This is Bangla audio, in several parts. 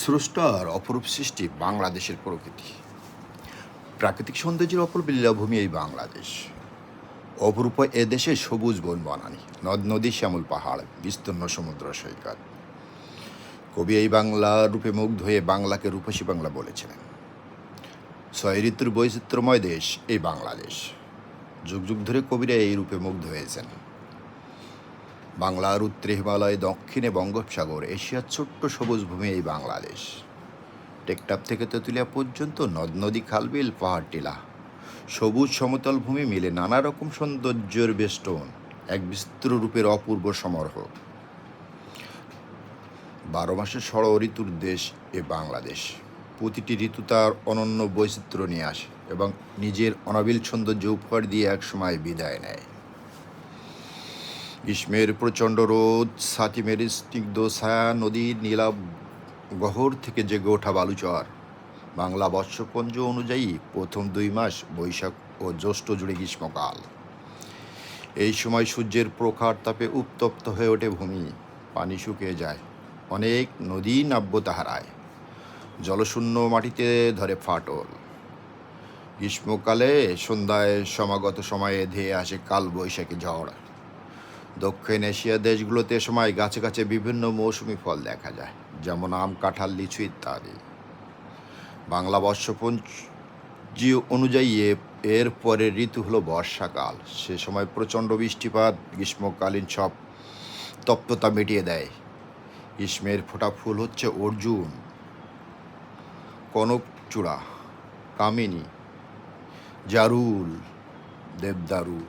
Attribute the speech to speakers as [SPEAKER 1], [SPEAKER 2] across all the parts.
[SPEAKER 1] স্রষ্টার অপরূপ সৃষ্টি বাংলাদেশের প্রকৃতি। প্রাকৃতিক সৌন্দর্যের অপর লীলাভূমি এই বাংলাদেশ। অপরূপ এ দেশে সবুজ বন বনানি, নদ নদী, শ্যামল পাহাড়, বিস্তীর্ণ সমুদ্র সৈকত। কবি এই বাংলা রূপে মুগ্ধ হয়ে বাংলাকে রূপসী বাংলা বলেছিলেন। ৬ ঋতুর বৈচিত্র্যময় দেশ এই বাংলাদেশ। যুগ যুগ ধরে কবিরা এই রূপে মুগ্ধ হয়েছেন। বাংলার উত্তরে হিমালয়, দক্ষিণে বঙ্গোপসাগর, এশিয়ার ছোট্ট সবুজ ভূমি এই বাংলাদেশ। টেকটাপ থেকে তেঁতুলিয়া পর্যন্ত নদ নদী, খালবিল, পাহাড় টিলা, সবুজ সমতল ভূমি মিলে নানা রকম সৌন্দর্যের বেষ্টন, এক বিস্তৃত রূপের অপূর্ব সমারোহ। ১২ মাসের ষড় ঋতুর দেশ এ বাংলাদেশ। প্রতিটি ঋতু তার অনন্য বৈচিত্র্য নিয়ে আসে এবং নিজের অনাবিল সৌন্দর্য উপহার দিয়ে একসময় বিদায় নেয়। গ্রীষ্মের প্রচণ্ড রোদ, সাতিমের স্নিগ্ধ ছায়া, নদীর নীলাভ গহর থেকে জেগে ওঠা বালুচর। বাংলা বর্ষপঞ্জ অনুযায়ী প্রথম ২ মাস বৈশাখ ও জ্যৈষ্ঠ জুড়ে গ্রীষ্মকাল। এই সময় সূর্যের প্রখর তাপে উত্তপ্ত হয়ে ওঠে ভূমি, পানি শুকিয়ে যায়, অনেক নদী নাব্যতা হারায়, জলশূন্য মাটিতে ধরে ফাটল। গ্রীষ্মকালে সন্ধ্যায় সমাগত সময়ে ধেয়ে আসে কাল বৈশাখী ঝড়। দক্ষিণ এশিয়ার দেশগুলোতে এ সময় গাছে গাছে বিভিন্ন মৌসুমি ফল দেখা যায়, যেমন আম, কাঁঠাল, লিচু ইত্যাদি। বাংলা বর্ষপঞ্জি অনুযায়ী এর পরের ঋতু হলো বর্ষাকাল। সে সময় প্রচণ্ড বৃষ্টিপাত গ্রীষ্মকালীন সব তপ্ততা মিটিয়ে দেয়। গ্রীষ্মের ফোটা ফুল হচ্ছে অর্জুন, কনকচূড়া, কামিনী, জারুল, দেবদারু,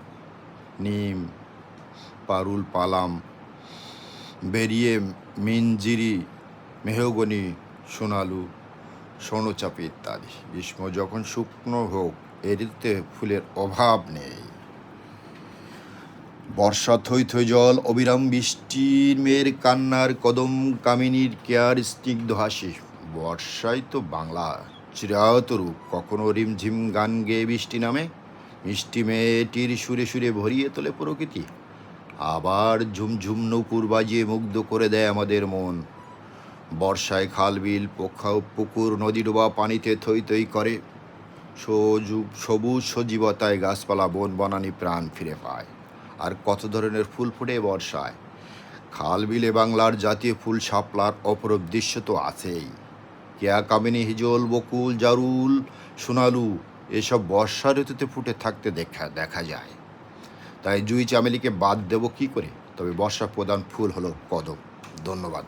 [SPEAKER 1] নিম, পারুল, পালাম, বেরিয়ে, মিনজিরি, মেহগনি, সোনালু, স্বর্ণচাপি ইত্যাদি। গ্রীষ্ম যখন শুকনো হোক, এ ঋতুতে ফুলের অভাব নেই। বর্ষা থই থই জল, অবিরাম বৃষ্টির মেয়ের কান্নার কদম, কামিনীর কেয়ার স্নিগ্ধ হাসি। বর্ষায় তো বাংলা চিরায়ত রূপ। কখনো রিমঝিম গান গেয়ে বৃষ্টি নামে, মিষ্টি মেয়েটির সুরে সুরে ভরিয়ে তোলে প্রকৃতি। আবার ঝুমঝুম নূপুর বাজিয়ে মুগ্ধ করে দেয় আমাদের মন। বর্ষায় খালবিল, পুকুর, নদী ডোবা পানিতে থই থই করে। সবুজ সজীবতায় গাছপালা, বন বনানি প্রাণ ফিরে পায়। আর কত ধরনের ফুল ফোটে বর্ষায়। খালবিলে বাংলার জাতীয় ফুল শাপলার অপরূপ দৃশ্য তো আছেই। কেয়া, কামিনী, হিজল, বকুল, জারুল, সোনালু এসব বর্ষা ঋতুতে ফুটে থাকতে দেখা যায়। তাই জুঁই চামেলিকে বাদ দেব কী করে? তবে বর্ষার প্রধান ফুল হলো কদম। ধন্যবাদ।